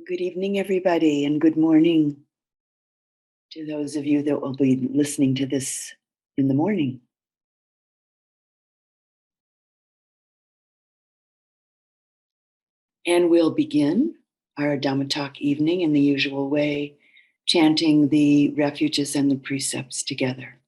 Good evening, everybody, and good morning to those of you that will be listening to this in the morning. And we'll begin our Dhamma talk evening in the usual way, chanting the refuges and the precepts together.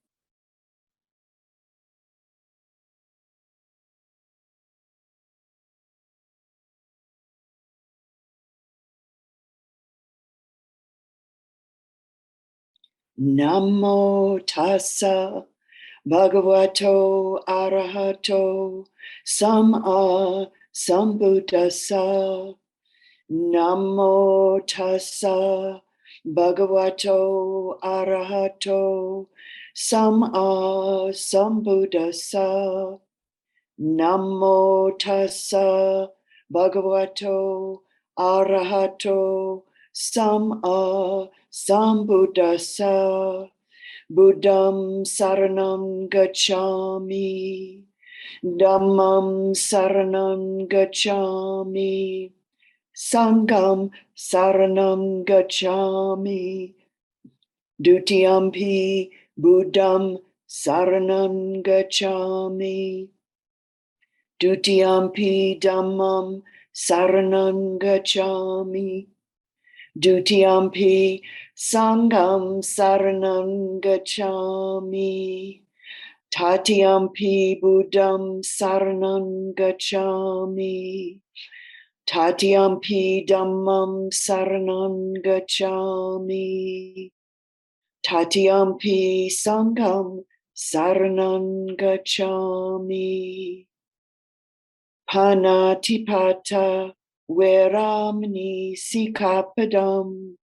Namo tassa bhagavato arahato samma sambuddhassa. Namo tassa bhagavato arahato samma sambuddhassa. Namo tassa bhagavato arahato samma sambuddhassa. Buddham saranam gacchami. Dhammam saranam gacchami. Sangham saranam gacchami. Dutiyampi buddham saranam gacchami. Dutiyampi dhammam saranam gacchami. Dutiyampi sangham saranam gacchami. Tatiyampi buddham saranam gacchami. Tatiyampi dhammam saranam gacchami. Tatiyampi sangham saranam gacchami. Panatipata veramani sikapadam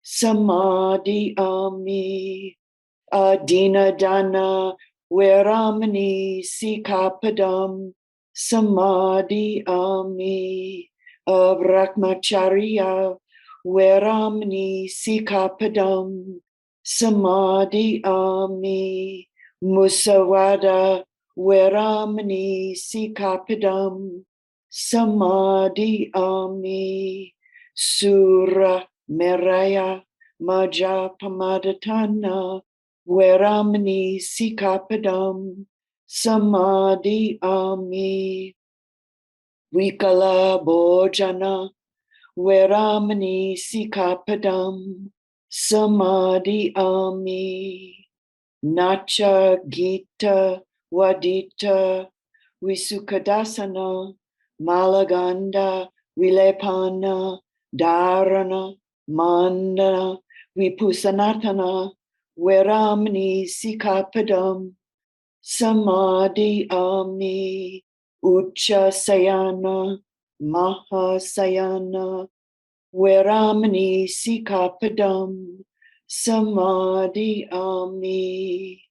samadhiyami. Adinadana veramani sikapadam samadhiyami. Brahmacharya veramani sikapadam samadhiyami. Musawada veramani sikapadam samadhiyami. Sura meraya maja pamadatana veramani sikapadam samadhiyami. Vikala bhojana veramani sikapadam samadhiyami. Nacha gita vadita visukadasana malaganda vilepana dharana mandana vipusanatana veramani sikapadam samadhiyami. Ucha sayana mahasayana veramani sikapadam samadhiyami.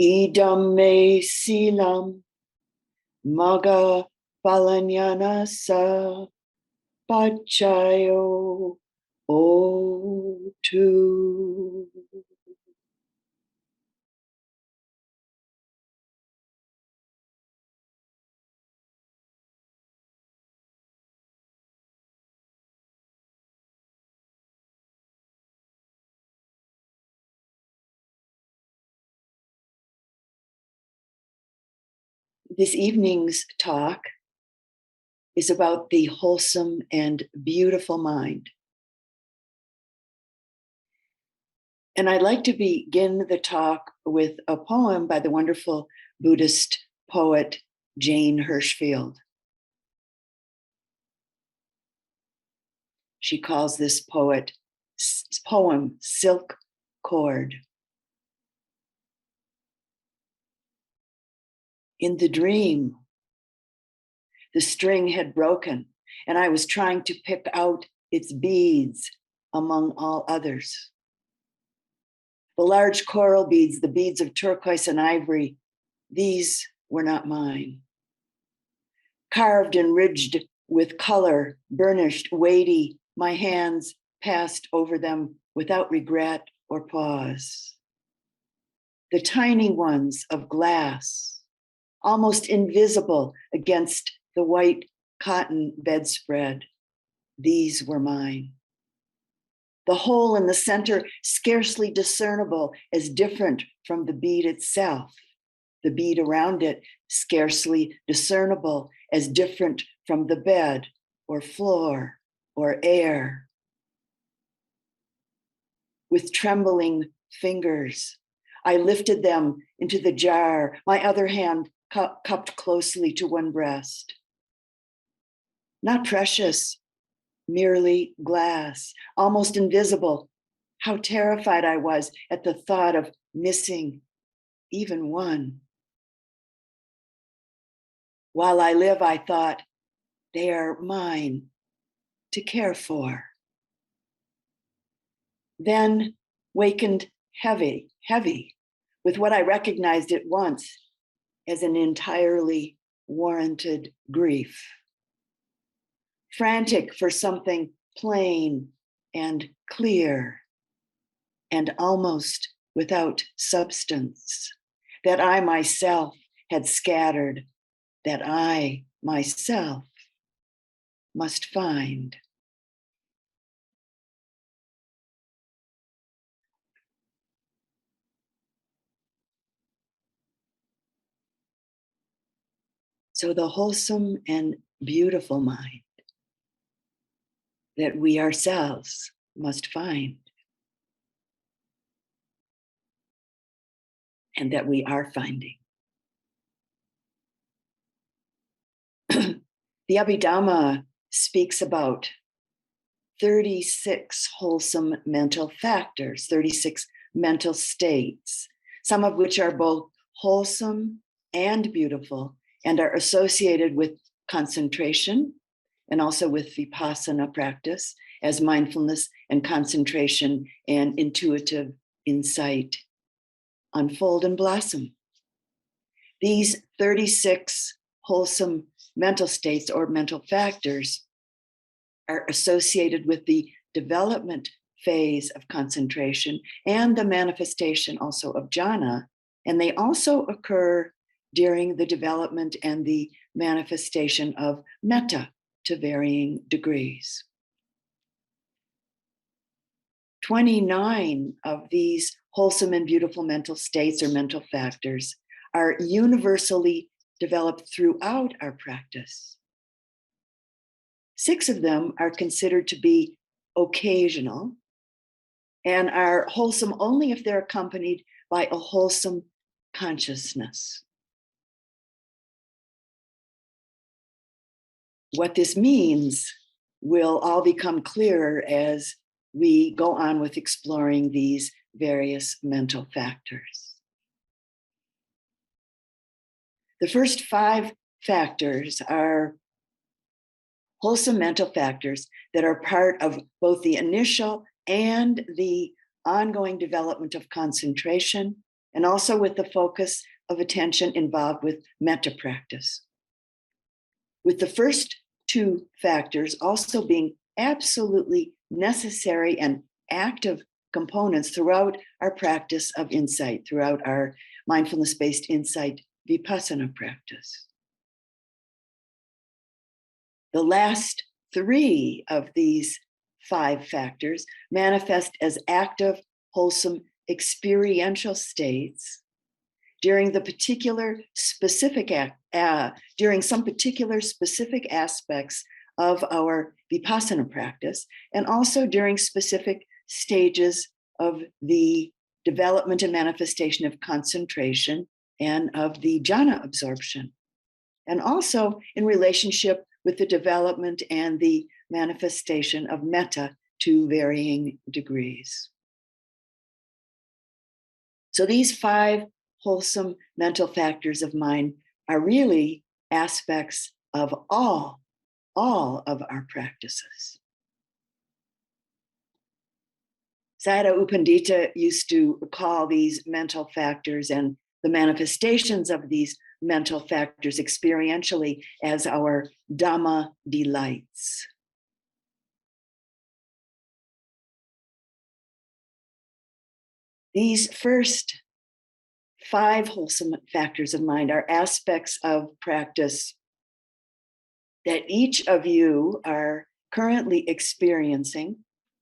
Idam me silam maga palanyana sa pachayo otu. This evening's talk is about the wholesome and beautiful mind. And I'd like to begin the talk with a poem by the wonderful Buddhist poet Jane Hirschfield. She calls this poem Silk Cord. In the dream, the string had broken, and I was trying to pick out its beads among all others. The large coral beads, the beads of turquoise and ivory, these were not mine. Carved and ridged with color, burnished, weighty, my hands passed over them without regret or pause. The tiny ones of glass, almost invisible against the white cotton bedspread, these were mine. The hole in the center scarcely discernible as different from the bead itself. The bead around it scarcely discernible as different from the bed or floor or air. With trembling fingers, I lifted them into the jar, my other hand cupped closely to one breast. Not precious, merely glass, almost invisible. How terrified I was at the thought of missing even one. While I live, I thought, they are mine to care for. Then wakened heavy, with what I recognized at once as an entirely warranted grief. Frantic for something plain and clear and almost without substance that I myself had scattered, that I myself must find. So the wholesome and beautiful mind that we ourselves must find, and that we are finding. The Abhidhamma speaks about 36 wholesome mental factors, 36 mental states, some of which are both wholesome and beautiful and are associated with concentration and also with Vipassana practice as mindfulness and concentration and intuitive insight unfold and blossom. These 36 wholesome mental states or mental factors are associated with the development phase of concentration and the manifestation also of jhana. And they also occur during the development and the manifestation of metta to varying degrees. 29 of these wholesome and beautiful mental states or mental factors are universally developed throughout our practice. 6 of them are considered to be occasional and are wholesome only if they're accompanied by a wholesome consciousness. What this means will all become clearer as we go on with exploring these various mental factors. The first 5 factors are wholesome mental factors that are part of both the initial and the ongoing development of concentration, and also with the focus of attention involved with metta practice. With the first 2 factors also being absolutely necessary and active components throughout our practice of insight, throughout our mindfulness-based insight Vipassana practice. The last 3 of these 5 factors manifest as active, wholesome, experiential states during the particular specific during some particular specific aspects of our Vipassana practice, and also during specific stages of the development and manifestation of concentration and of the jhana absorption, and also in relationship with the development and the manifestation of metta to varying degrees. So these 5 wholesome mental factors of mind are really aspects of all of our practices. Sayadaw U Pandita used to call these mental factors and the manifestations of these mental factors experientially as our Dhamma delights. These first 5 wholesome factors of mind are aspects of practice that each of you are currently experiencing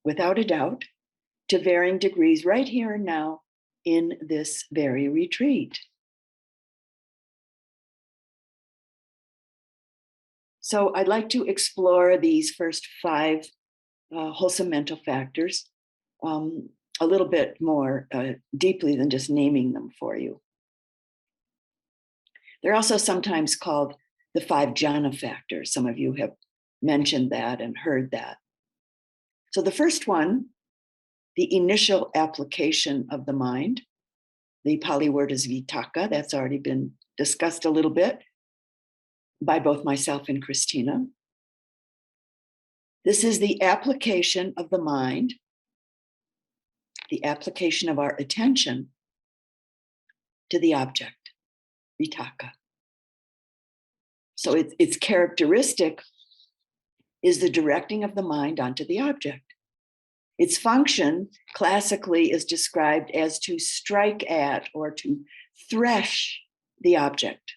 without a doubt, to varying degrees right here and now in this very retreat. So I'd like to explore these first 5 wholesome mental factors a little bit more deeply than just naming them for you. They're also sometimes called the 5 jhana factors. Some of you have mentioned that and heard that. So the first one, the initial application of the mind. The Pali word is vitakka. That's already been discussed a little bit by both myself and Christina. This is the application of the mind, the application of our attention to the object, vitakka. So its characteristic is the directing of the mind onto the object. Its function classically is described as to strike at or to thresh the object.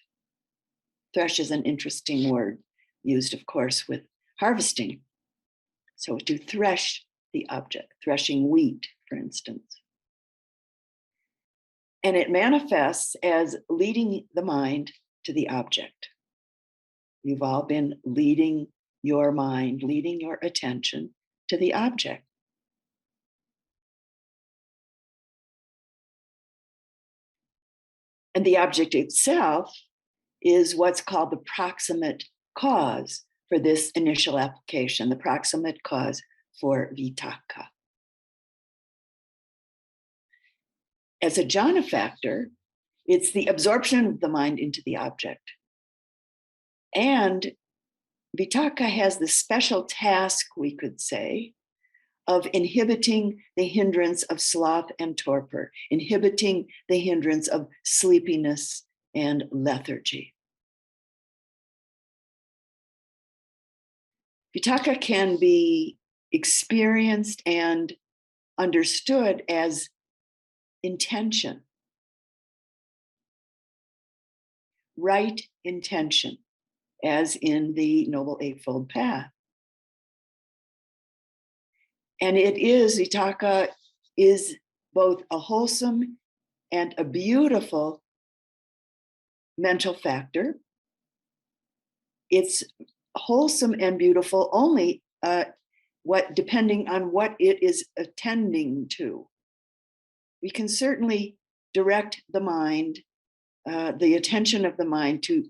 Thresh is an interesting word used, of course, with harvesting. So to thresh the object, threshing wheat, for instance. And it manifests as leading the mind to the object. You've all been leading your mind, leading your attention to the object. And the object itself is what's called the proximate cause for this initial application, the proximate cause for vitakka. As a jhana factor, it's the absorption of the mind into the object. And vitakka has the special task, we could say, of inhibiting the hindrance of sloth and torpor, inhibiting the hindrance of sleepiness and lethargy. Vitakka can be experienced and understood as intention, right intention, as in the Noble Eightfold Path. And vitakka is both a wholesome and a beautiful mental factor. It's wholesome and beautiful only depending on what it is attending to. We can certainly direct the mind, the attention of the mind to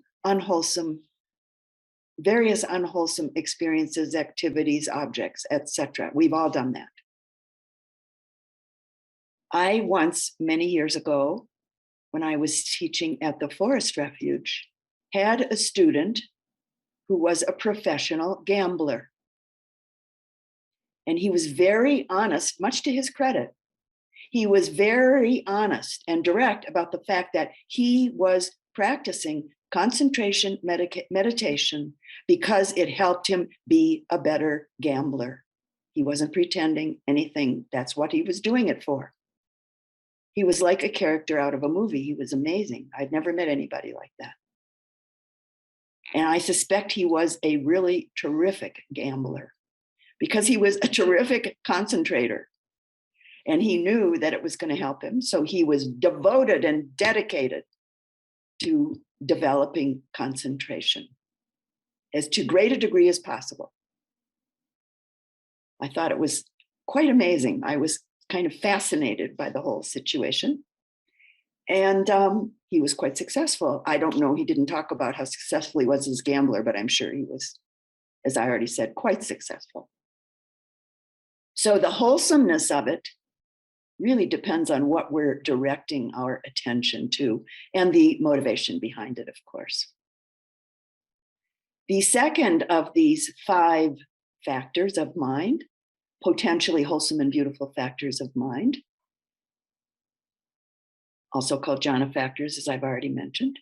various unwholesome experiences, activities, objects, etc. We've all done that. I once, many years ago, when I was teaching at the Forest Refuge, had a student who was a professional gambler. And he was very honest, much to his credit. He was very honest and direct about the fact that he was practicing concentration meditation because it helped him be a better gambler. He wasn't pretending anything. That's what he was doing it for. He was like a character out of a movie. He was amazing. I'd never met anybody like that. And I suspect he was a really terrific gambler because he was a terrific concentrator. And he knew that it was going to help him. So he was devoted and dedicated to developing concentration as to great a degree as possible. I thought it was quite amazing. I was kind of fascinated by the whole situation. And he was quite successful. I don't know, he didn't talk about how successful he was as a gambler, but I'm sure he was, as I already said, quite successful. So the wholesomeness of it really depends on what we're directing our attention to and the motivation behind it, of course. The second of these 5 factors of mind, potentially wholesome and beautiful factors of mind, also called jhana factors, as I've already mentioned,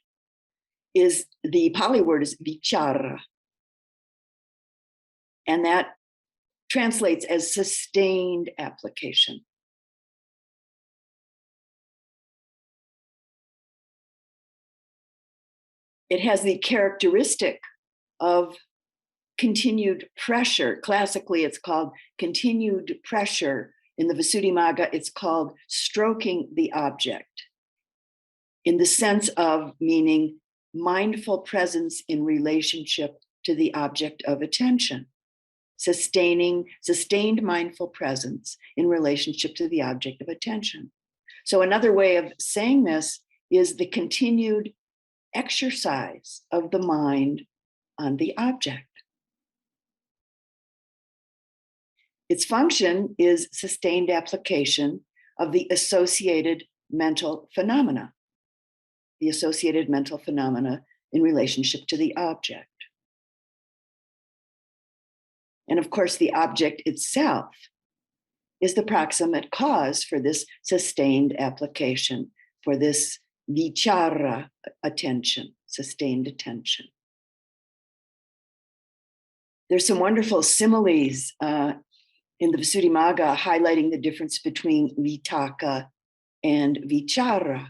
is the Pali word is vichara. And that translates as sustained application. It has the characteristic of continued pressure. Classically, it's called continued pressure. In the Visuddhimagga, it's called stroking the object, in the sense of meaning mindful presence in relationship to the object of attention. Sustained mindful presence in relationship to the object of attention. So another way of saying this is the continued exercise of the mind on the object. Its function is sustained application of the associated mental phenomena in relationship to the object. And of course, the object itself is the proximate cause for this sustained application, for this vichara attention, sustained attention. There's some wonderful similes in the Visuddhimagga highlighting the difference between vitaka and vichara.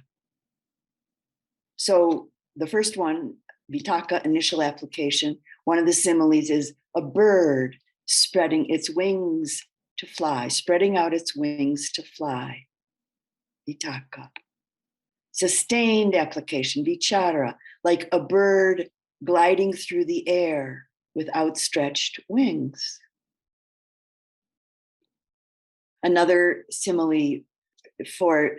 So the first one, vitaka, initial application, one of the similes is a bird spreading its wings to fly, spreading out its wings to fly, vitaka. Sustained application, vichara, like a bird gliding through the air with outstretched wings. Another simile for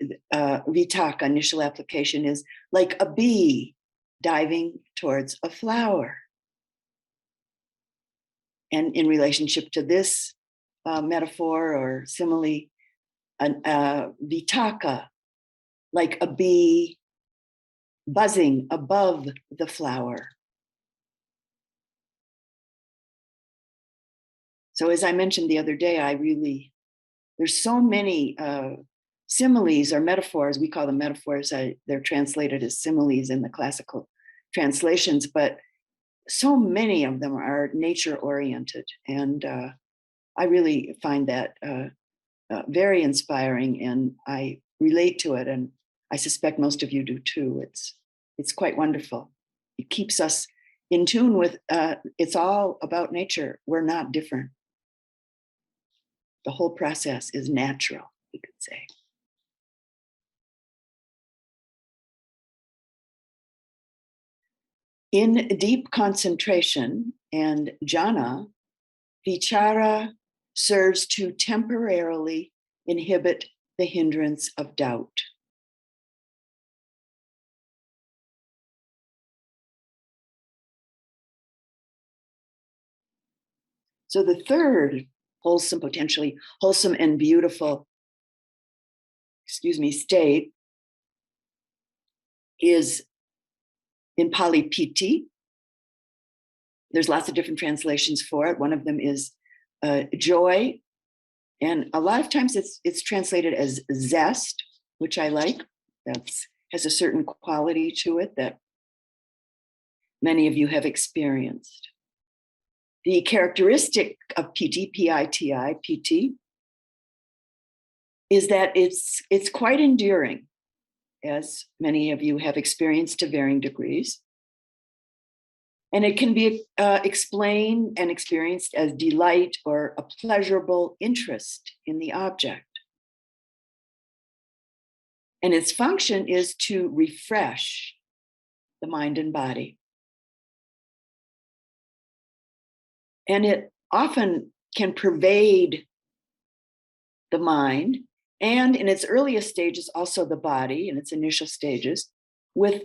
vitaka, initial application, is like a bee diving towards a flower. And in relationship to this metaphor or simile, vitaka, like a bee buzzing above the flower. So as I mentioned the other day, there's so many similes or metaphors. We call them metaphors. They're translated as similes in the classical translations, but so many of them are nature oriented. And I really find that very inspiring, and I relate to it. And I suspect most of you do too. It's quite wonderful. It keeps us in tune with, it's all about nature. We're not different. The whole process is natural, we could say. In deep concentration and jhana, vichara serves to temporarily inhibit the hindrance of doubt. So the third potentially wholesome and beautiful, state is in Pali piti. There's lots of different translations for it. One of them is joy. And a lot of times it's translated as zest, which I like. That has a certain quality to it that many of you have experienced. The characteristic of piti, P-I-T-I, piti, is that it's quite enduring, as many of you have experienced to varying degrees. And it can be explained and experienced as delight or a pleasurable interest in the object. And its function is to refresh the mind and body. And it often can pervade the mind, and in its earliest stages, also the body, in its initial stages, with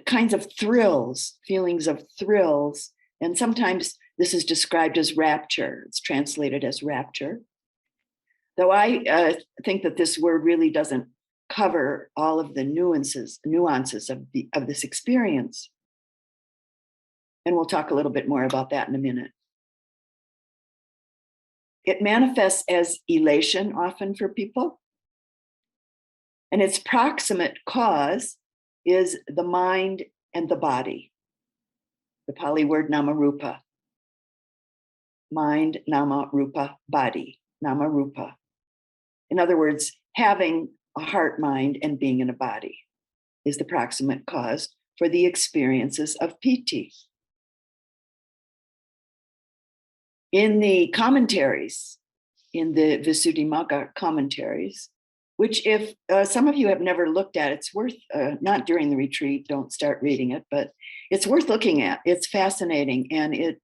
kinds of thrills, feelings of thrills. And sometimes this is described as rapture. It's translated as rapture. Though I think that this word really doesn't cover all of the nuances of this experience. And we'll talk a little bit more about that in a minute. It manifests as elation often for people. And its proximate cause is the mind and the body. The Pali word nama-rupa. Mind, nama, rupa, body, nama-rupa. In other words, having a heart, mind, and being in a body is the proximate cause for the experiences of piti. In the commentaries, in the Visuddhimagga commentaries, which if some of you have never looked at, it's worth, not during the retreat, don't start reading it, but it's worth looking at. It's fascinating, and it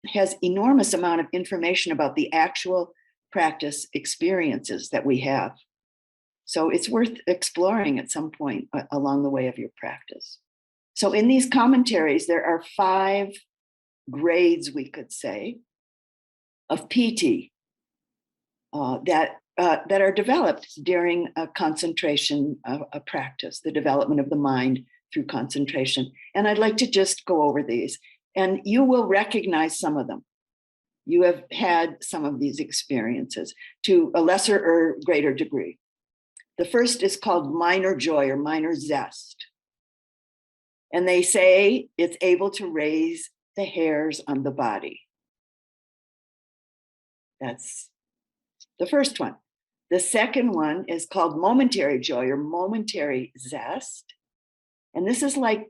has enormous amount of information about the actual practice experiences that we have. So it's worth exploring at some point along the way of your practice. So in these commentaries, there are 5 grades, we could say, of piti that are developed during a concentration a practice, the development of the mind through concentration. And I'd like to just go over these, and you will recognize some of them. You have had some of these experiences to a lesser or greater degree. The first is called minor joy or minor zest. And they say it's able to raise the hairs on the body. That's the first one. The second one is called momentary joy or momentary zest. And this is like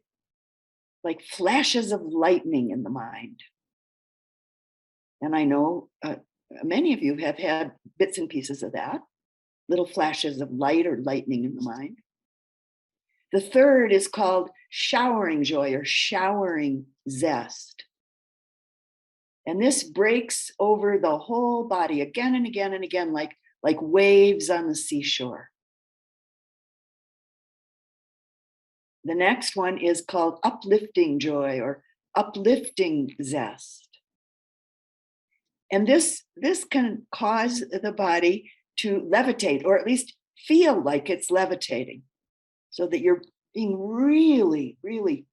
flashes of lightning in the mind. And I know many of you have had bits and pieces of that, little flashes of light or lightning in the mind. The third is called showering joy or showering zest. And this breaks over the whole body again and again and again, like waves on the seashore. The next one is called uplifting joy or uplifting zest. And this can cause the body to levitate, or at least feel like it's levitating, so that you're being really, really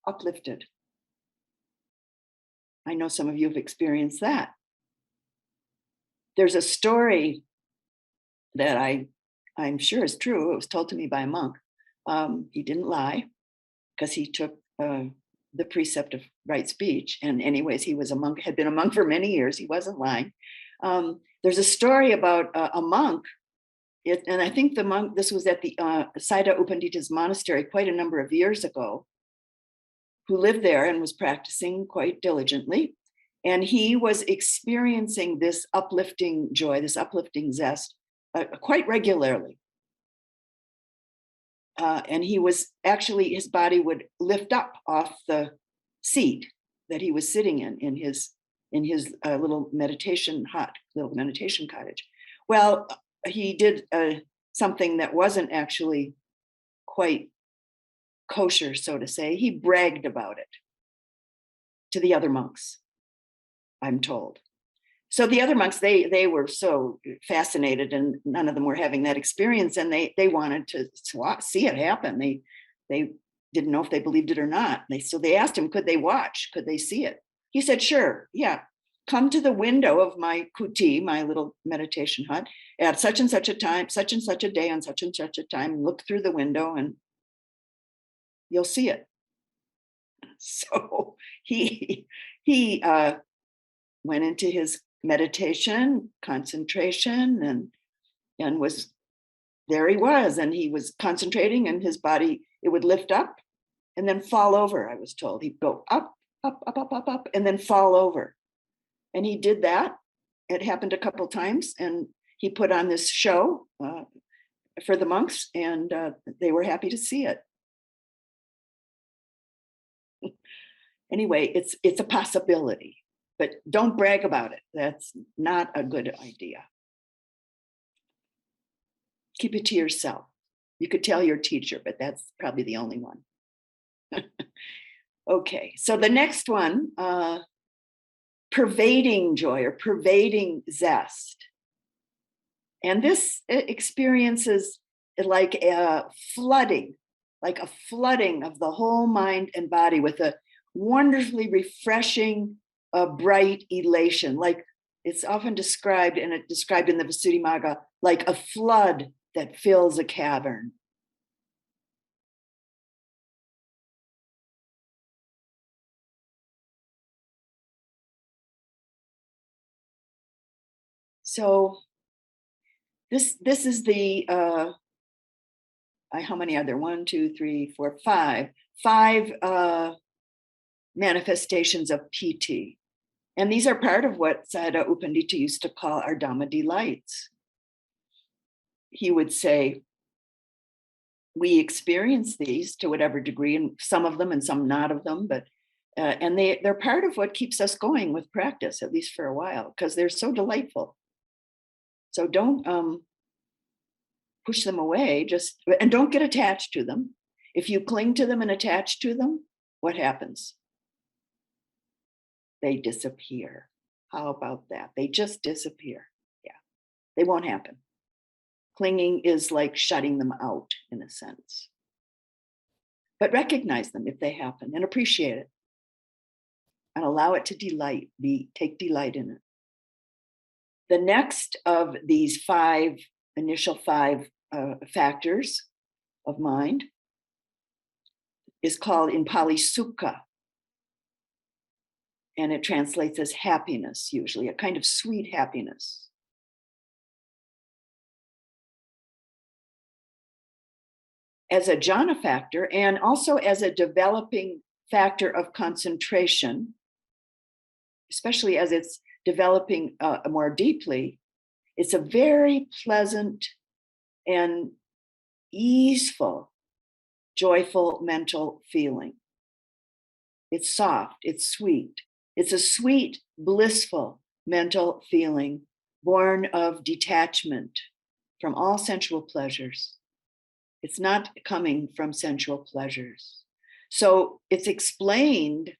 uplifted. I know some of you have experienced that. There's a story that I'm sure is true. It was told to me by a monk. He didn't lie because he took the precept of right speech. And anyways, he was a monk, had been a monk for many years. He wasn't lying. There's a story about a monk, and I think the monk, this was at the Sayadaw U Pandita's monastery quite a number of years ago, who lived there and was practicing quite diligently. And he was experiencing this uplifting joy, this uplifting zest quite regularly. And he was actually, his body would lift up off the seat that he was sitting in his little meditation hut, little meditation cottage. Well, he did something that wasn't actually quite kosher, so to say. He bragged about it to the other monks, I'm told. So the other monks, they were so fascinated, and none of them were having that experience, and they wanted to see it happen. They didn't know if they believed it or not. So they asked him, could they watch? Could they see it? He said, sure, yeah. Come to the window of my kuti, my little meditation hut, at such and such a time, such and such a day, on such and such a time. Look through the window, and you'll see it. So he went into his meditation, concentration, and was there. He was, and he was concentrating, and his body, it would lift up and then fall over. I was told he'd go up, up, up, up, up, up, and then fall over. And he did that. It happened a couple times, and he put on this show for the monks, and they were happy to see it. Anyway, it's a possibility, but don't brag about it. That's not a good idea. Keep it to yourself. You could tell your teacher, but that's probably the only one. Okay, so the next one, pervading joy or pervading zest. And this experience is like a flooding of the whole mind and body with a wonderfully refreshing, bright elation. Like it's often described, and it's described in the Visuddhimagga, like a flood that fills a cavern. So this is the how many are there? 1, 2, 3, 4, 5 manifestations of piti. And these are part of what Sayadaw U Pandita used to call our Dhamma delights. He would say, we experience these to whatever degree, and some of them and some not of them, but and they're part of what keeps us going with practice, at least for a while, because they're so delightful. So don't push them away, and don't get attached to them. If you cling to them and attach to them, what happens? They disappear. How about that? They just disappear. Yeah, they won't happen. Clinging is like shutting them out in a sense. But recognize them if they happen and appreciate it. And allow it to take delight in it. The next of these initial five factors of mind is called in Pali sukha. And it translates as happiness, usually, a kind of sweet happiness. As a jhana factor, and also as a developing factor of concentration, especially as it's developing more deeply, it's a very pleasant and easeful, joyful mental feeling. It's soft, it's sweet. It's a sweet, blissful mental feeling born of detachment from all sensual pleasures. It's not coming from sensual pleasures. So it's explained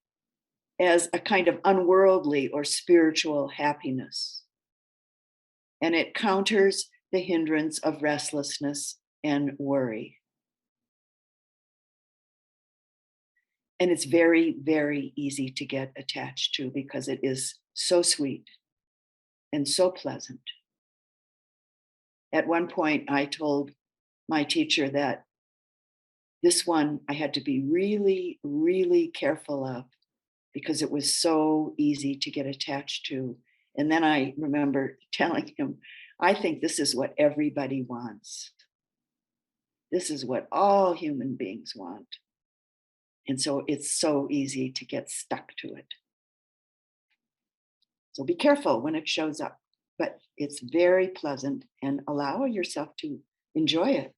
as a kind of unworldly or spiritual happiness. And it counters the hindrance of restlessness and worry. And it's very, very easy to get attached to because it is so sweet and so pleasant. At one point, I told my teacher that this one I had to be really, really careful of because it was so easy to get attached to. And then I remember telling him, I think this is what everybody wants. This is what all human beings want. And so it's so easy to get stuck to it. So be careful when it shows up, but it's very pleasant and allow yourself to enjoy it.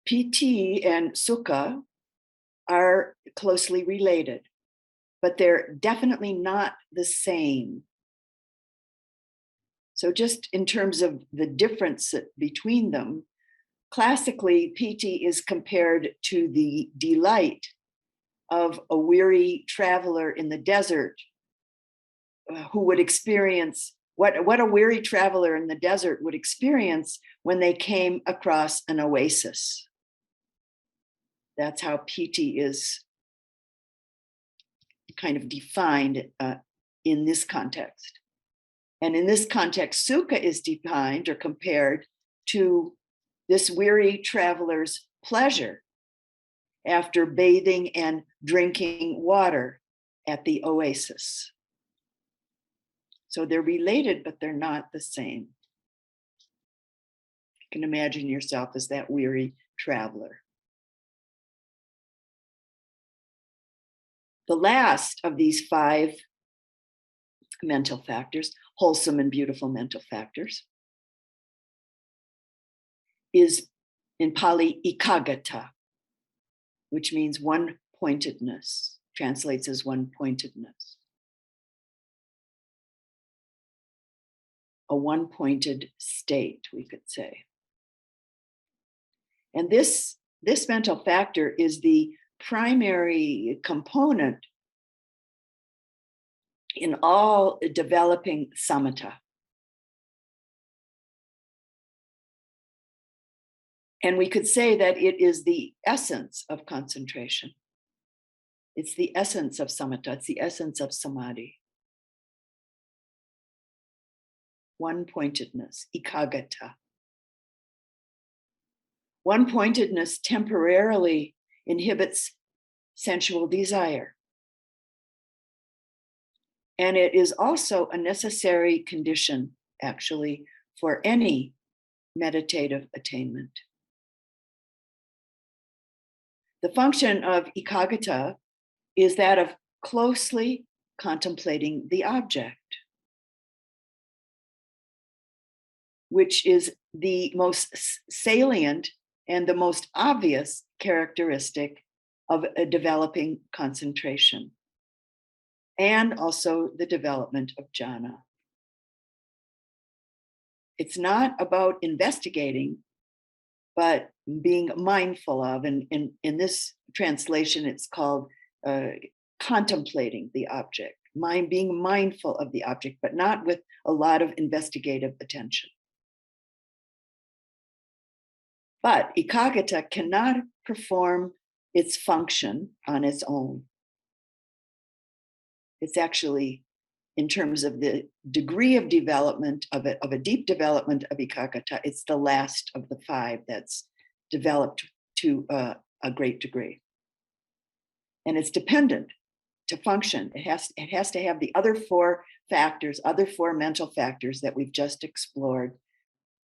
PT and sukha are closely related, but they're definitely not the same. So just in terms of the difference between them, classically, PT is compared to the delight of a weary traveler in the desert who would experience what a weary traveler in the desert would experience when they came across an oasis. That's how PT is kind of defined in this context. And in this context, sukha is defined or compared to this weary traveler's pleasure after bathing and drinking water at the oasis. So they're related, but they're not the same. You can imagine yourself as that weary traveler. The last of these five mental factors, wholesome and beautiful mental factors, is in Pali ekaggata, which means one-pointedness, translates as one-pointedness. A one-pointed state, we could say. And this mental factor is the primary component in all developing samatha. And we could say that it is the essence of concentration. It's the essence of samatha. It's the essence of samadhi. One-pointedness, ekaggata. One-pointedness temporarily inhibits sensual desire. And it is also a necessary condition, actually, for any meditative attainment. The function of ekaggata is that of closely contemplating the object, which is the most salient and the most obvious characteristic of a developing concentration, and also the development of jhana. It's not about investigating, but being mindful of, and in this translation, it's called contemplating the object, being mindful of the object, but not with a lot of investigative attention. But ekaggata cannot perform its function on its own. It's actually, in terms of the degree of development of a deep development of ekaggata, it's the last of the 5 that's developed to a great degree. And it's dependent to function. It has to have the other 4 factors, other 4 mental factors that we've just explored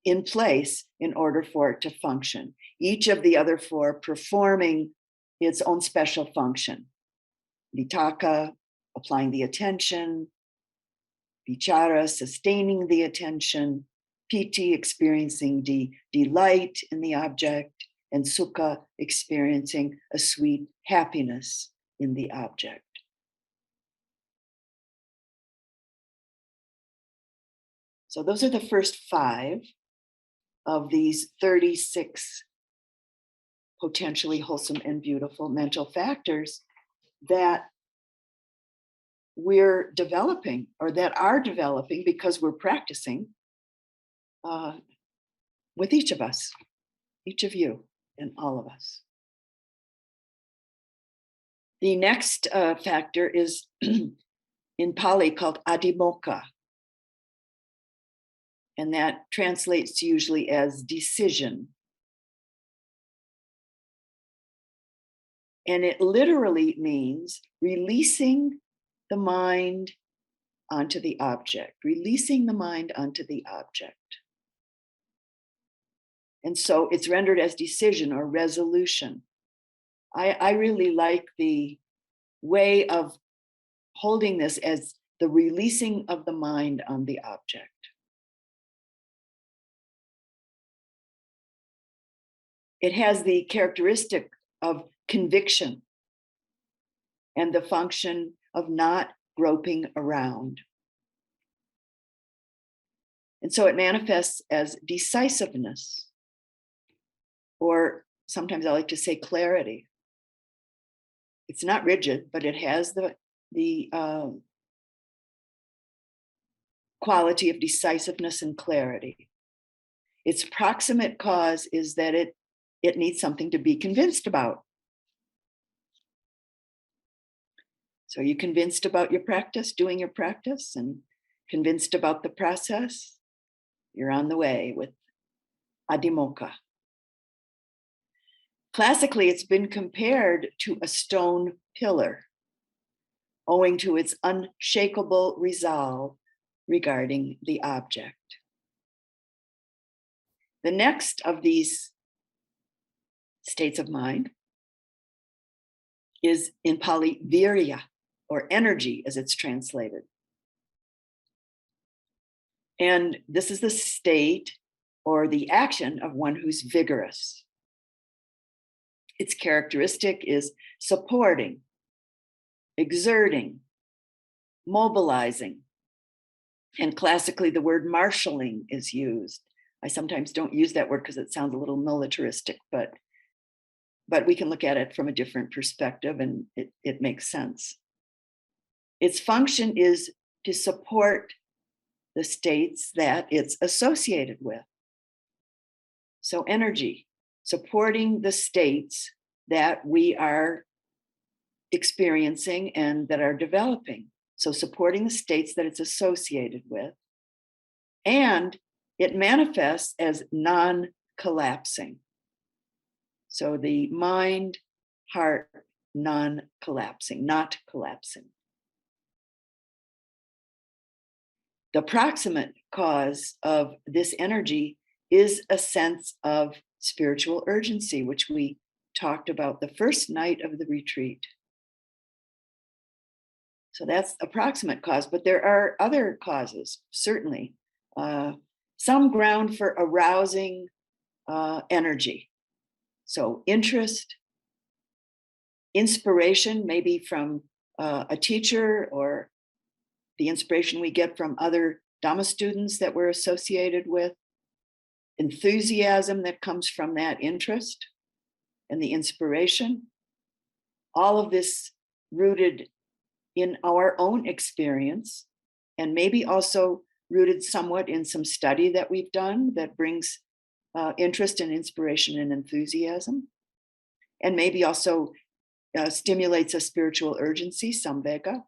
in place in order for it to function. Each of the other 4 performing its own special function. Vitakka, applying the attention; vichara, sustaining the attention; piti, experiencing delight in the object; and sukha, experiencing a sweet happiness in the object. So those are the first 5 of these 36 potentially wholesome and beautiful mental factors that we're developing, or that are developing because we're practicing with each of us, each of you, and all of us. The next factor is in Pali called adhimokkha, and that translates usually as decision. And it literally means releasing the mind onto the object, releasing the mind onto the object. And so it's rendered as decision or resolution. I really like the way of holding this as the releasing of the mind on the object. It has the characteristic of conviction and the function of not groping around. And so it manifests as decisiveness, or sometimes I like to say clarity. It's not rigid, but it has the quality of decisiveness and clarity. Its proximate cause is that it needs something to be convinced about. So you're convinced about your practice, doing your practice, and convinced about the process, you're on the way with adhimokkha. Classically, it's been compared to a stone pillar, owing to its unshakable resolve regarding the object. The next of these states of mind is in Pali virya, or energy as it's translated. And this is the state or the action of one who's vigorous. Its characteristic is supporting, exerting, mobilizing. And classically, the word marshaling is used. I sometimes don't use that word because it sounds a little militaristic, but we can look at it from a different perspective, and it makes sense. Its function is to support the states that it's associated with. So energy, supporting the states that we are experiencing and that are developing. So supporting the states that it's associated with. And it manifests as non-collapsing. So the mind, heart, non-collapsing, not collapsing. The proximate cause of this energy is a sense of spiritual urgency, which we talked about the first night of the retreat. So that's approximate cause, but there are other causes, certainly. Some ground for arousing energy. So interest, inspiration, maybe from a teacher, or the inspiration we get from other Dhamma students that we're associated with, enthusiasm that comes from that interest and the inspiration. All of this rooted in our own experience, and maybe also rooted somewhat in some study that we've done that brings interest and inspiration and enthusiasm, and maybe also stimulates a spiritual urgency, samvega.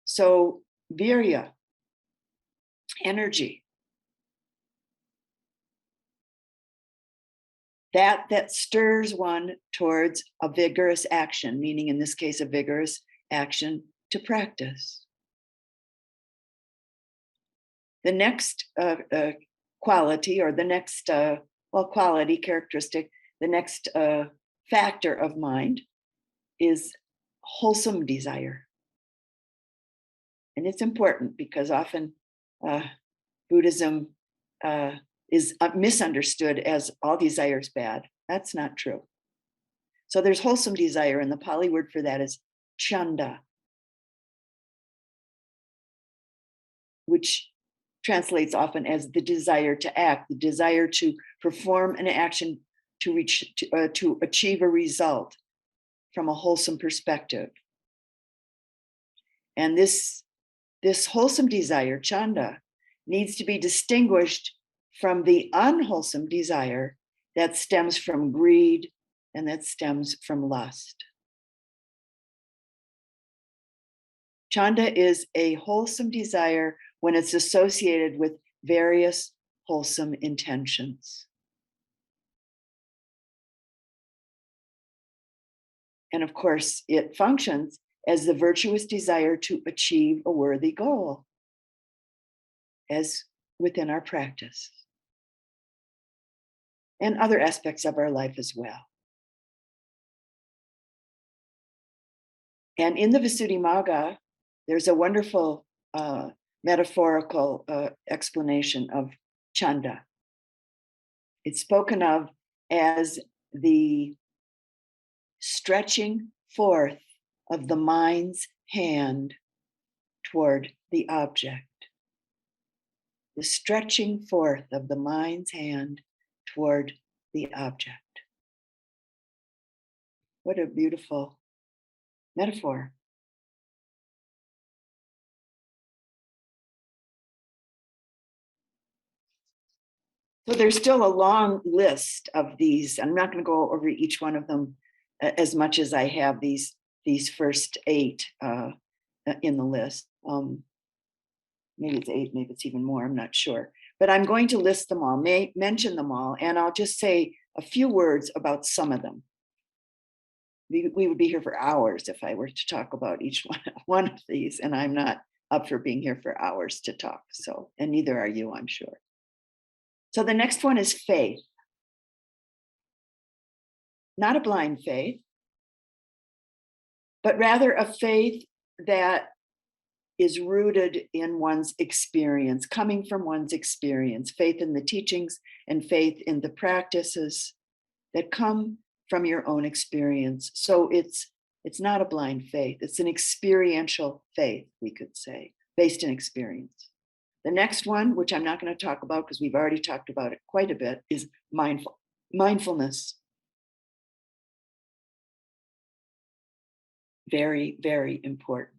So virya, energy, that stirs one towards a vigorous action, meaning in this case, a vigorous action to practice. The next quality, or the next, quality, characteristic, the next factor of mind is wholesome desire. And it's important because often Buddhism is misunderstood as all desire is bad. That's not true. So there's wholesome desire, and the Pali word for that is chanda, which translates often as the desire to act, the desire to perform an action to achieve a result from a wholesome perspective. And this wholesome desire, chanda, needs to be distinguished from the unwholesome desire that stems from greed and that stems from lust. Chanda is a wholesome desire when it's associated with various wholesome intentions. And of course, it functions as the virtuous desire to achieve a worthy goal, as within our practice and other aspects of our life as well. And in the Visuddhimagga, there's a wonderful metaphorical explanation of chanda. It's spoken of as the stretching forth of the mind's hand toward the object. The stretching forth of the mind's hand toward the object. What a beautiful metaphor. So there's still a long list of these. I'm not going to go over each one of them as much as I have these first 8 in the list. Maybe it's 8, maybe it's even more, I'm not sure. But I'm going to list them all, mention them all, and I'll just say a few words about some of them. We would be here for hours if I were to talk about each one of these, and I'm not up for being here for hours to talk. So, and neither are you, I'm sure. So the next one is faith. Not a blind faith, but rather a faith that is rooted in one's experience, coming from one's experience, faith in the teachings and faith in the practices that come from your own experience. So it's not a blind faith, it's an experiential faith, we could say, based in experience. The next one, which I'm not going to talk about because we've already talked about it quite a bit, is mindfulness. Very, very important.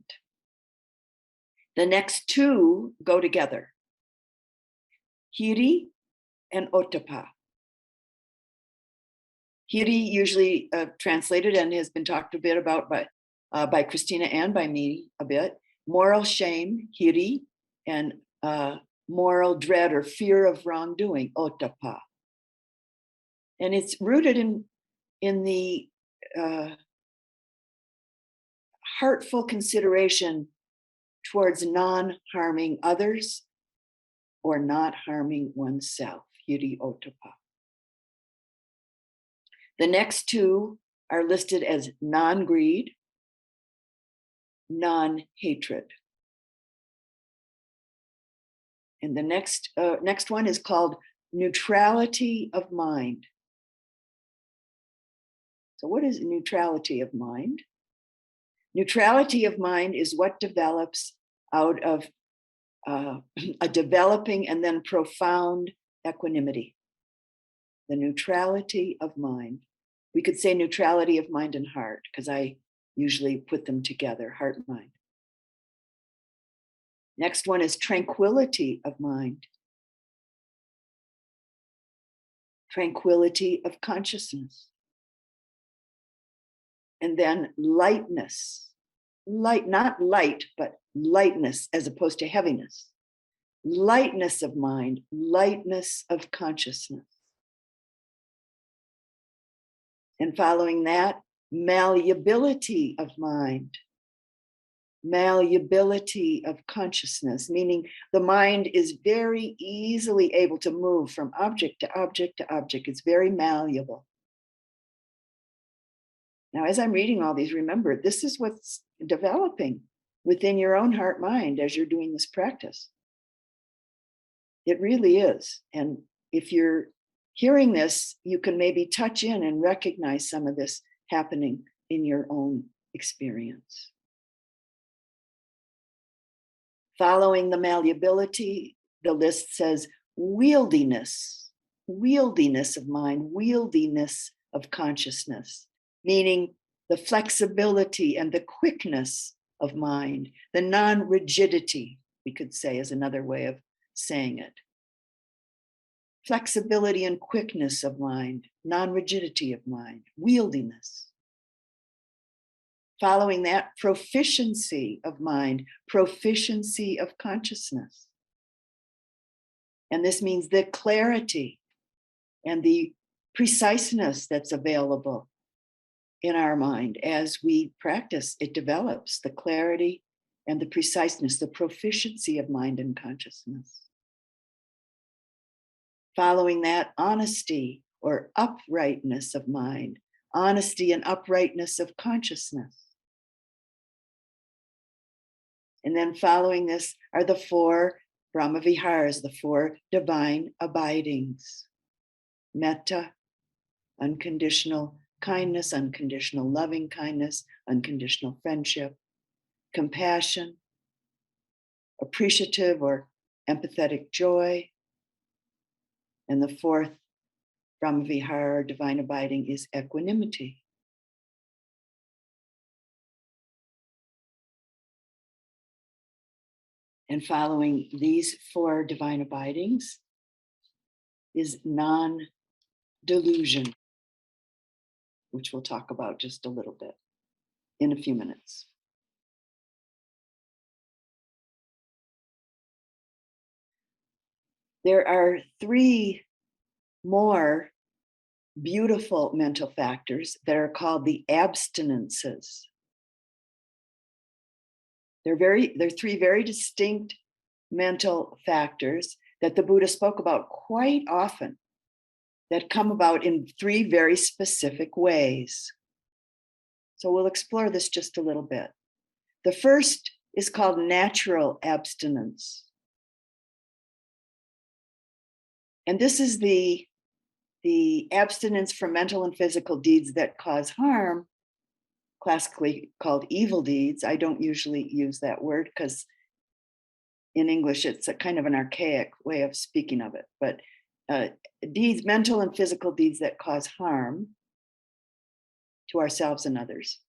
The next 2 go together. Hiri and Ottappa. Hiri, usually translated and has been talked a bit about by Christina and by me a bit. Moral shame, hiri, and moral dread or fear of wrongdoing, Ottappa. And it's rooted in the heartful consideration towards non-harming others or not harming oneself, hiri ottappa. The next two are listed as non-greed, non-hatred. And the next one is called neutrality of mind. So what is neutrality of mind? Neutrality of mind is what develops out of a developing and then profound equanimity. The neutrality of mind. We could say neutrality of mind and heart, because I usually put them together, heart and mind. Next one is tranquility of mind. Tranquility of consciousness. And then lightness. Light, not light, but lightness as opposed to heaviness. Lightness of mind, lightness of consciousness. And following that, malleability of mind, malleability of consciousness, meaning the mind is very easily able to move from object to object to object. It's very malleable. Now, as I'm reading all these, remember, this is what's developing within your own heart mind as you're doing this practice. It really is. And if you're hearing this, you can maybe touch in and recognize some of this happening in your own experience. Following the malleability, the list says wieldiness of mind, wieldiness of consciousness, meaning the flexibility and the quickness of mind, the non-rigidity, we could say is another way of saying it. Flexibility and quickness of mind, non-rigidity of mind, wieldiness. Following that, proficiency of mind, proficiency of consciousness. And this means the clarity and the preciseness that's available in our mind as we practice. It develops the clarity and the preciseness, the proficiency of mind and consciousness. Following that, honesty or uprightness of mind, honesty and uprightness of consciousness. And then following this are the four Brahma Viharas, the four divine abidings. Metta, unconditional kindness, unconditional loving kindness, unconditional friendship. Compassion, appreciative or empathetic joy. And the fourth Brahma Vihara, divine abiding, is equanimity. And following these four divine abidings is non-delusion, which we'll talk about just a little bit in a few minutes. There are three more beautiful mental factors that are called the abstinences. They're three very distinct mental factors that the Buddha spoke about quite often, that come about in three very specific ways. So we'll explore this just a little bit. The first is called natural abstinence. And this is the abstinence from mental and physical deeds that cause harm, classically called evil deeds. I don't usually use that word because in English it's a kind of an archaic way of speaking of it. But deeds, mental and physical deeds that cause harm to ourselves and others.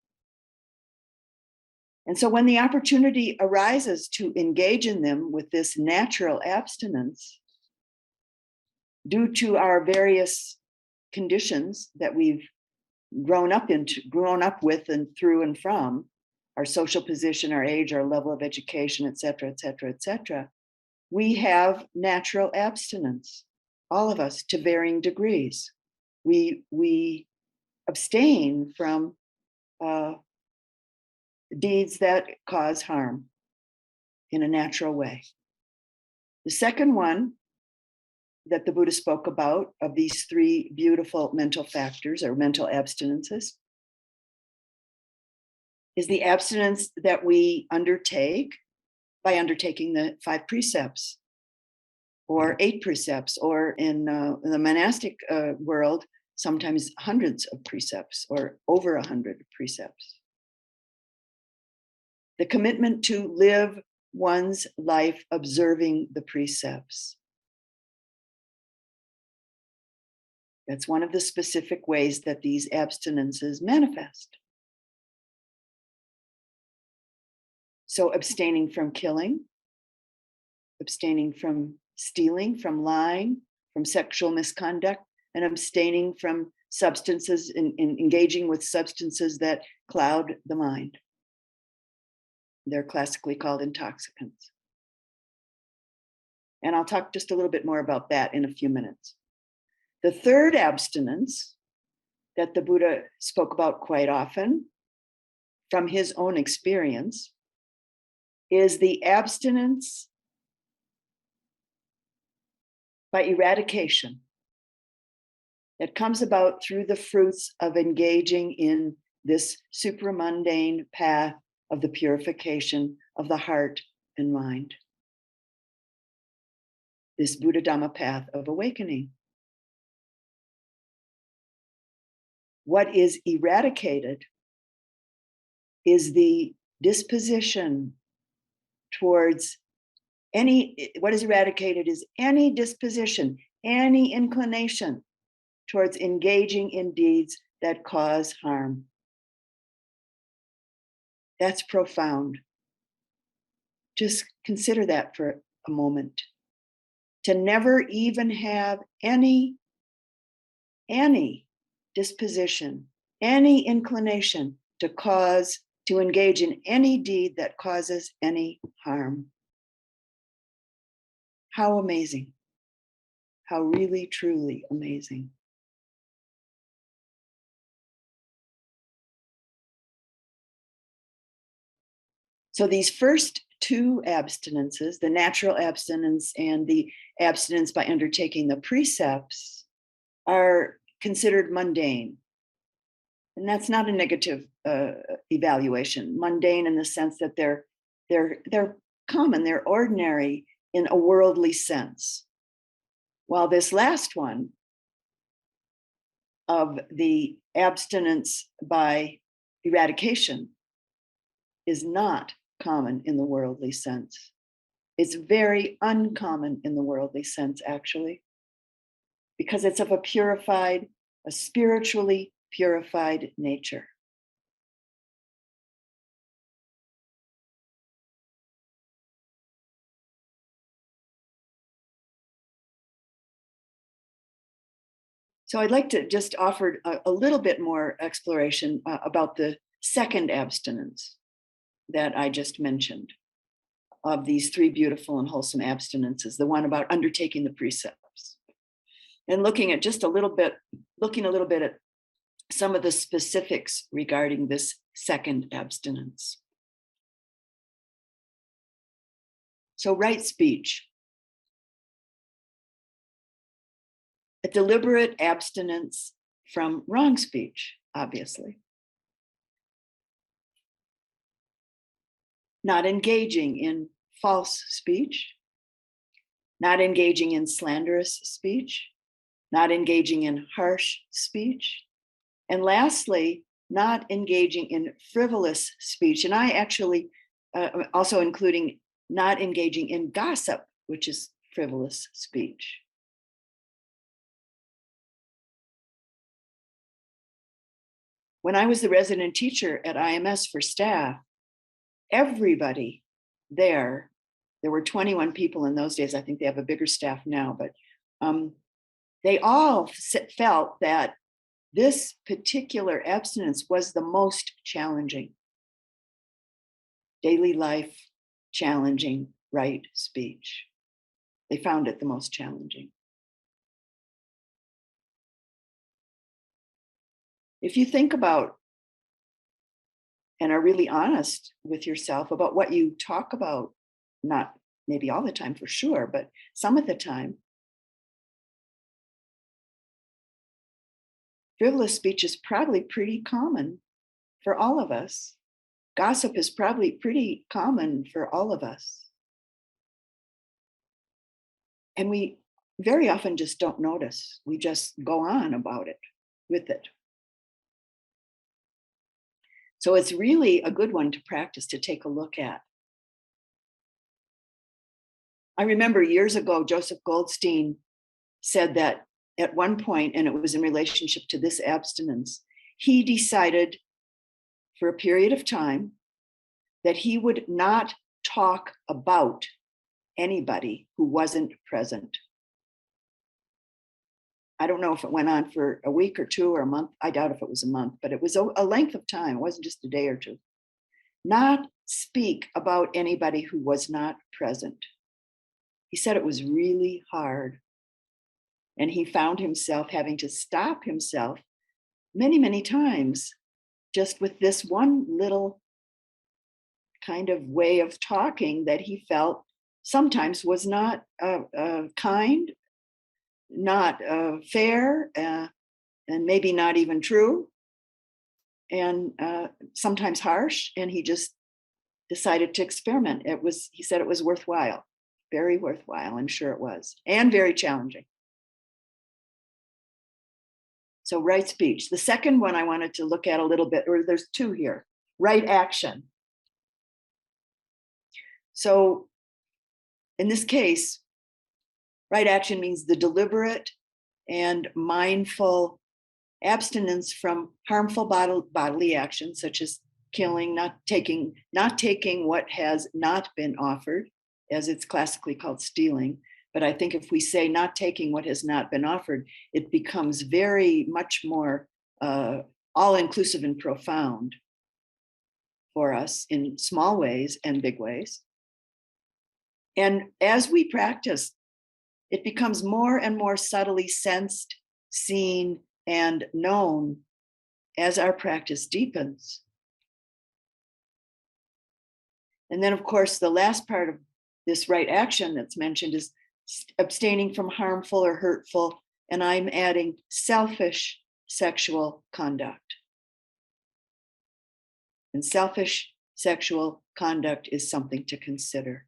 And so when the opportunity arises to engage in them with this natural abstinence, due to our various conditions that we've grown up with and through and from, our social position, our age, our level of education, et cetera, we have natural abstinence, all of us to varying degrees. We abstain from deeds that cause harm. in a natural way. The second one that the Buddha spoke about of these three beautiful mental factors or mental abstinences is the abstinence that we undertake by undertaking the 5 precepts or 8 precepts, or in the monastic world, sometimes hundreds of precepts or over 100 precepts. The commitment to live one's life observing the precepts. That's one of the specific ways that these abstinences manifest. So abstaining from killing, abstaining from stealing, from lying, from sexual misconduct, and abstaining from substances, in engaging with substances that cloud the mind. They're classically called intoxicants. And I'll talk just a little bit more about that in a few minutes. The third abstinence that the Buddha spoke about quite often from his own experience is the abstinence by eradication that comes about through the fruits of engaging in this supramundane path of the purification of the heart and mind. This Buddha Dhamma path of awakening. What is eradicated is the disposition towards what is eradicated is any disposition, any inclination towards engaging in deeds that cause harm. That's profound. Just consider that for a moment. To never even have any disposition, any inclination to engage in any deed that causes any harm. How amazing. How really, truly amazing. So these first 2 abstinences, the natural abstinence and the abstinence by undertaking the precepts, are considered mundane. And that's not a negative evaluation. Mundane in the sense that they're common, they're ordinary in a worldly sense. While this last one of the abstinence by eradication is not common in the worldly sense. It's very uncommon in the worldly sense, actually, because it's of a spiritually purified nature. So I'd like to just offer a little bit more exploration about the second abstinence that I just mentioned of these 3 beautiful and wholesome abstinences, the one about undertaking the precepts. And looking a little bit at some of the specifics regarding this second abstinence. So right speech. A deliberate abstinence from wrong speech, obviously. Not engaging in false speech, not engaging in slanderous speech, not engaging in harsh speech, and lastly, not engaging in frivolous speech. And I actually also including not engaging in gossip, which is frivolous speech. When I was the resident teacher at IMS for staff, everybody there were 21 people in those days. I think they have a bigger staff now, but they all felt that this particular abstinence was the most challenging. Daily life challenging right speech. They found it the most challenging. If you think about and are really honest with yourself about what you talk about not maybe all the time for sure, but some of the time. Frivolous speech is probably pretty common for all of us. Gossip is probably pretty common for all of us. And we very often just don't notice. We just go on about it, with it. So it's really a good one to practice, to take a look at. I remember years ago, Joseph Goldstein said that at one point, and it was in relationship to this abstinence, he decided for a period of time that he would not talk about anybody who wasn't present. I don't know if it went on for a week or two or a month. I doubt if it was a month, but it was a length of time. It wasn't just a day or two. Not speak about anybody who was not present. He said it was really hard. And he found himself having to stop himself many, many times just with this one little kind of way of talking that he felt sometimes was not kind, not fair, and maybe not even true, and sometimes harsh. And he just decided to experiment. He said it was worthwhile, very worthwhile. I'm sure it was, and very challenging. So right speech. The second one I wanted to look at a little bit, or there's two here, right action. So in this case, right action means the deliberate and mindful abstinence from harmful bodily actions, such as killing, not taking what has not been offered, as it's classically called stealing. But I think if we say not taking what has not been offered, it becomes very much more all-inclusive and profound for us in small ways and big ways. And as we practice, it becomes more and more subtly sensed, seen, and known as our practice deepens. And then, of course, the last part of this right action that's mentioned is abstaining from harmful or hurtful, and I'm adding selfish sexual conduct. And selfish sexual conduct is something to consider.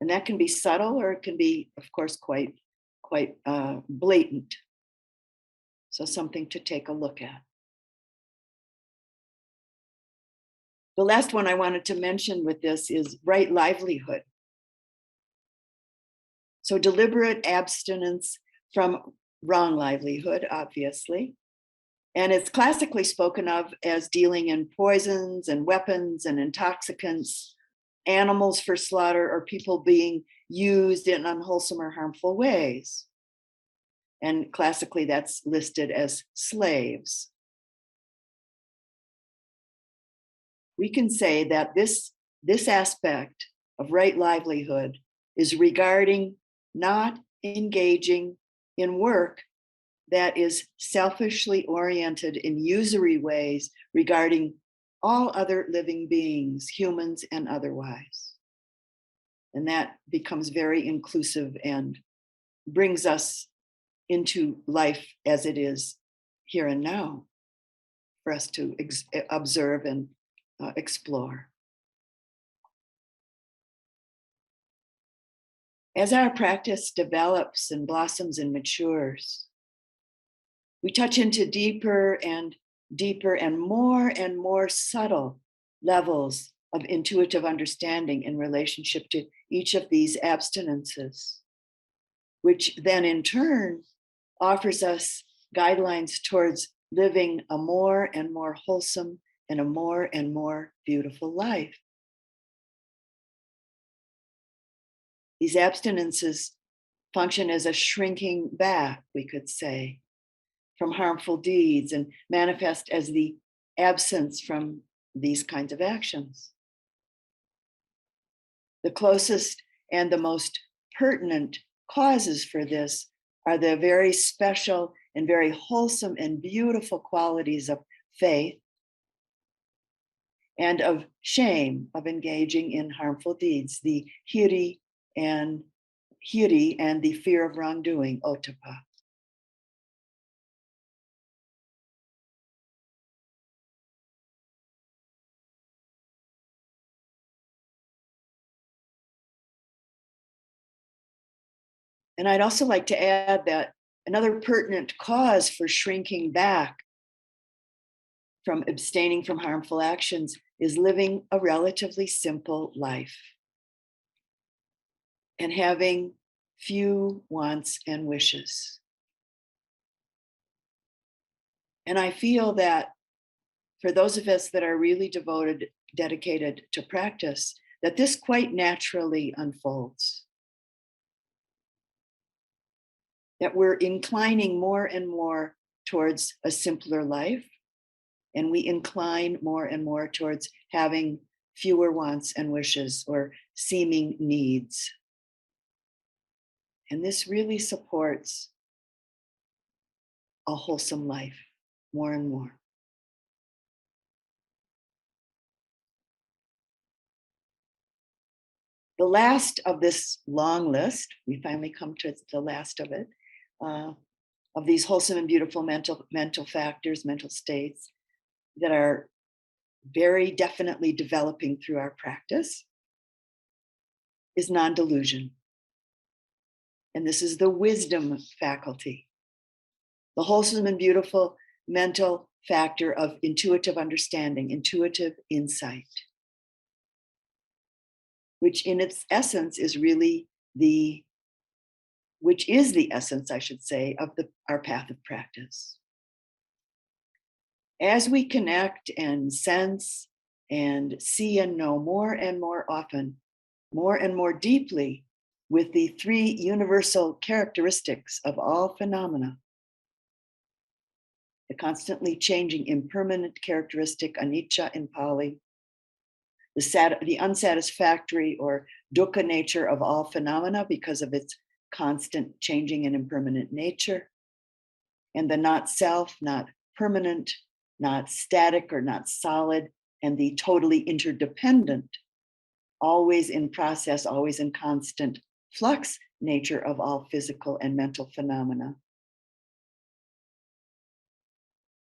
And that can be subtle, or it can be, of course, quite blatant. So something to take a look at. The last one I wanted to mention with this is right livelihood. So deliberate abstinence from wrong livelihood, obviously. And it's classically spoken of as dealing in poisons and weapons and intoxicants, animals for slaughter, or people being used in unwholesome or harmful ways. And classically, that's listed as slaves. We can say that this aspect of right livelihood is regarding not engaging in work that is selfishly oriented in usury ways regarding all other living beings, humans and otherwise. And that becomes very inclusive and brings us into life as it is here and now for us to observe and explore. As our practice develops and blossoms and matures, we touch into deeper and more subtle levels of intuitive understanding in relationship to each of these abstinences, which then in turn offers us guidelines towards living a more and more wholesome and a more and more beautiful life. These abstinences function as a shrinking back, we could say, from harmful deeds and manifest as the absence from these kinds of actions. The closest and the most pertinent causes for this are the very special and very wholesome and beautiful qualities of faith and of shame of engaging in harmful deeds, the and the fear of wrongdoing, otapa. And I'd also like to add that another pertinent cause for shrinking back from abstaining from harmful actions is living a relatively simple life and having few wants and wishes. And I feel that for those of us that are really dedicated to practice, that this quite naturally unfolds. That we're inclining more and more towards a simpler life, and we incline more and more towards having fewer wants and wishes or seeming needs. And this really supports a wholesome life more and more. The last of this long list, we finally come to the last of it, of these wholesome and beautiful mental factors, mental states that are very definitely developing through our practice, is non-delusion. And this is the wisdom faculty, the wholesome and beautiful mental factor of intuitive understanding, intuitive insight, which in its essence is really which is the essence, I should say, of our path of practice. As we connect and sense and see and know more and more often, more and more deeply with the three universal characteristics of all phenomena, the constantly changing impermanent characteristic, anicca in Pali, the unsatisfactory or dukkha nature of all phenomena because of its constant changing and impermanent nature, and the not self, not permanent, not static or not solid, and the totally interdependent, always in process, always in constant flux nature of all physical and mental phenomena.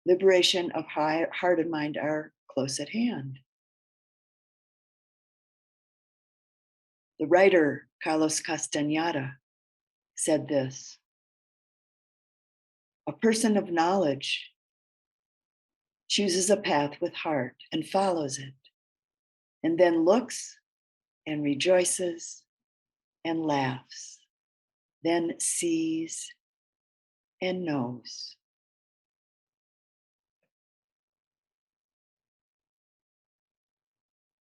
Liberation of heart and mind are close at hand. The writer Carlos Castaneda said this: a person of knowledge chooses a path with heart and follows it, and then looks and rejoices and laughs, then sees and knows.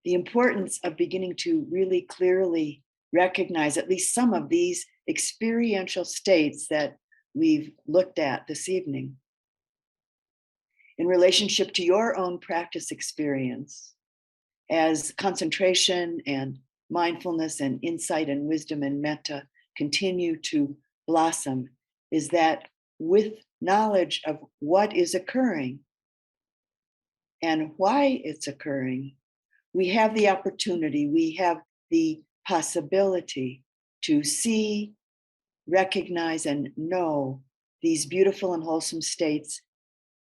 The importance of beginning to really clearly recognize at least some of these experiential states that we've looked at this evening in relationship to your own practice experience as concentration and mindfulness and insight and wisdom and metta continue to blossom, is that with knowledge of what is occurring and why it's occurring, we have the opportunity, we have the possibility to see, recognize, and know these beautiful and wholesome states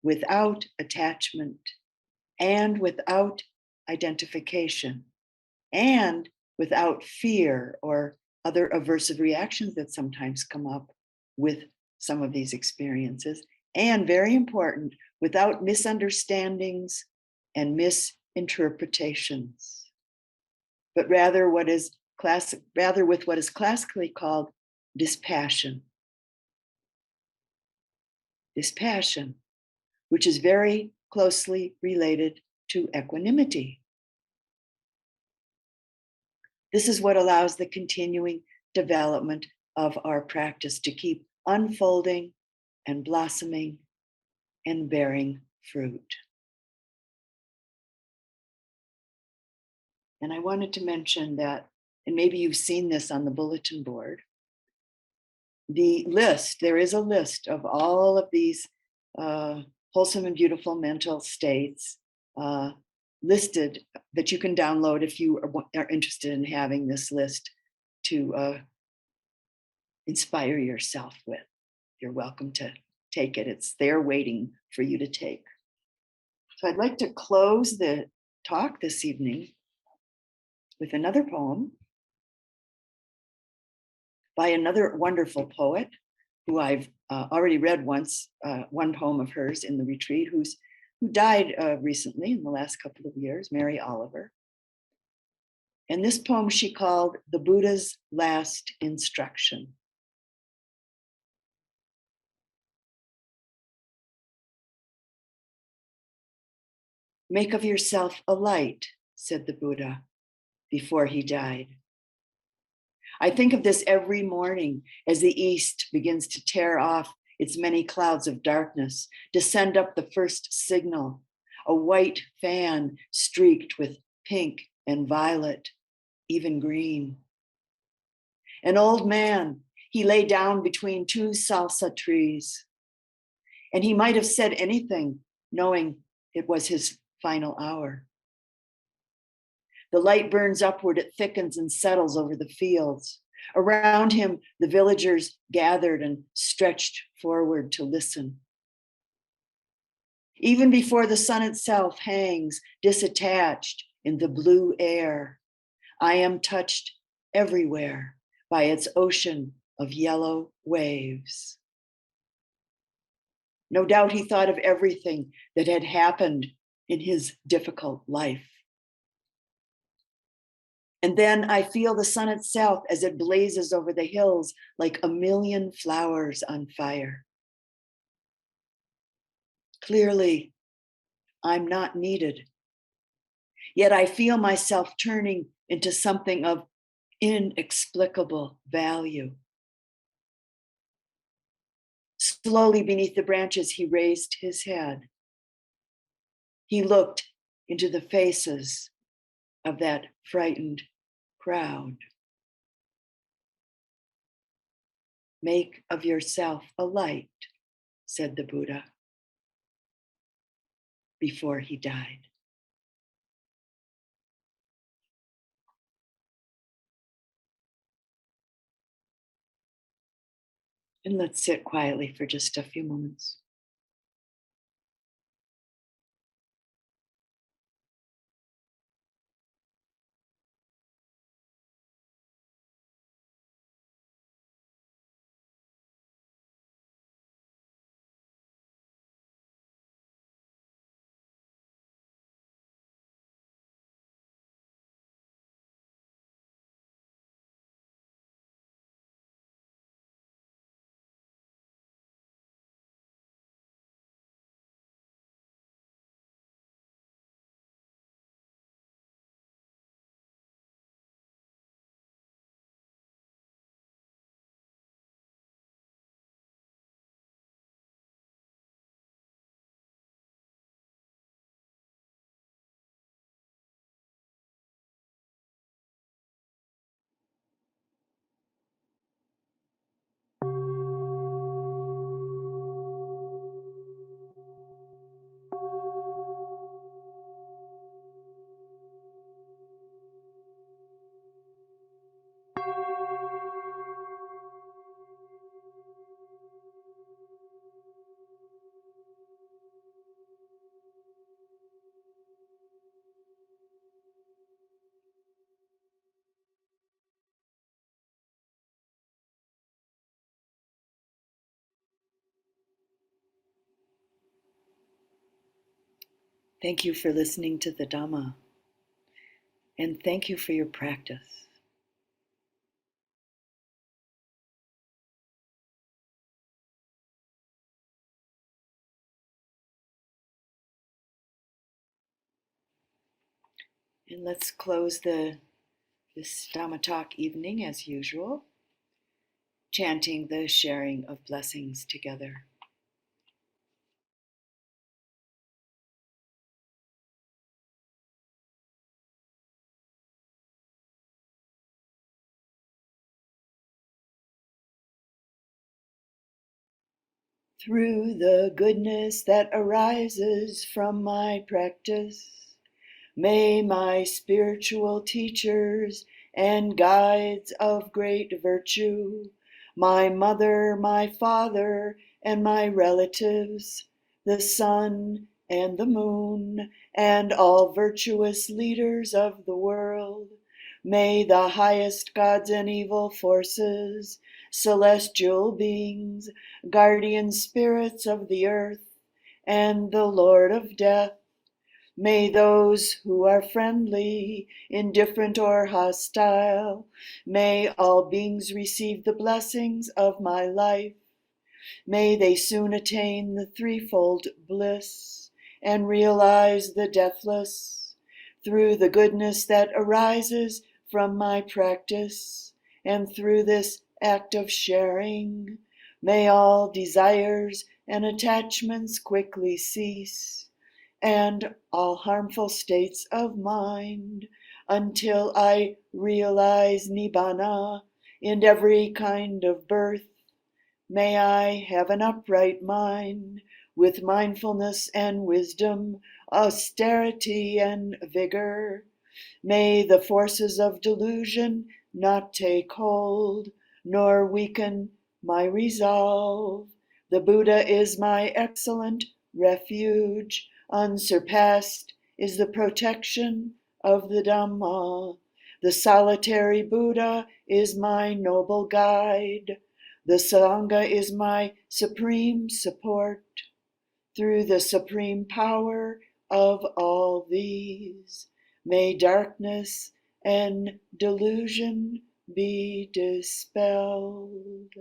without attachment and without identification and without fear or other aversive reactions that sometimes come up with some of these experiences. And very important, without misunderstandings and misinterpretations, but rather with what is classically called dispassion. Dispassion, which is very closely related to equanimity. This is what allows the continuing development of our practice to keep unfolding and blossoming and bearing fruit. And I wanted to mention that, and maybe you've seen this on the bulletin board, there is a list of all of these wholesome and beautiful mental states listed that you can download if you are interested in having this list to inspire yourself with. You're welcome to take it. It's there waiting for you to take. So I'd like to close the talk this evening with another poem by another wonderful poet who I've already read once, one poem of hers in the retreat, who died recently in the last couple of years, Mary Oliver. And this poem she called The Buddha's Last Instruction. Make of yourself a light, said the Buddha before he died. I think of this every morning as the east begins to tear off its many clouds of darkness, to send up the first signal, a white fan streaked with pink and violet, even green. An old man, he lay down between two salsa trees, and he might have said anything, knowing it was his final hour. The light burns upward, it thickens and settles over the fields. Around him, the villagers gathered and stretched forward to listen. Even before the sun itself hangs disattached in the blue air, I am touched everywhere by its ocean of yellow waves. No doubt he thought of everything that had happened in his difficult life. And then I feel the sun itself as it blazes over the hills like a million flowers on fire. Clearly, I'm not needed. Yet I feel myself turning into something of inexplicable value. Slowly beneath the branches, he raised his head. He looked into the faces of that frightened crowd. Make of yourself a light, said the Buddha before he died. And let's sit quietly for just a few moments. Thank you for listening to the Dhamma, and thank you for your practice. And let's close this Dhamma talk evening as usual, chanting the sharing of blessings together. Through the goodness that arises from my practice, May my spiritual teachers and guides of great virtue, my mother, my father, and my relatives, the sun and the moon, and all virtuous leaders of the world, may the highest gods and evil forces, celestial beings, guardian spirits of the earth, and the Lord of death, may those who are friendly, indifferent, or hostile, may all beings receive the blessings of my life. May they soon attain the threefold bliss and realize the deathless through the goodness that arises from my practice and through this act of sharing. May all desires and attachments quickly cease and all harmful states of mind until I realize Nibbana in every kind of birth. May I have an upright mind with mindfulness and wisdom, austerity and vigor. May the forces of delusion not take hold, nor weaken my resolve. The Buddha is my excellent refuge. Unsurpassed is the protection of the Dhamma. The solitary Buddha is my noble guide. The Sangha is my supreme support. Through the supreme power of all these, may darkness and delusion be dispelled.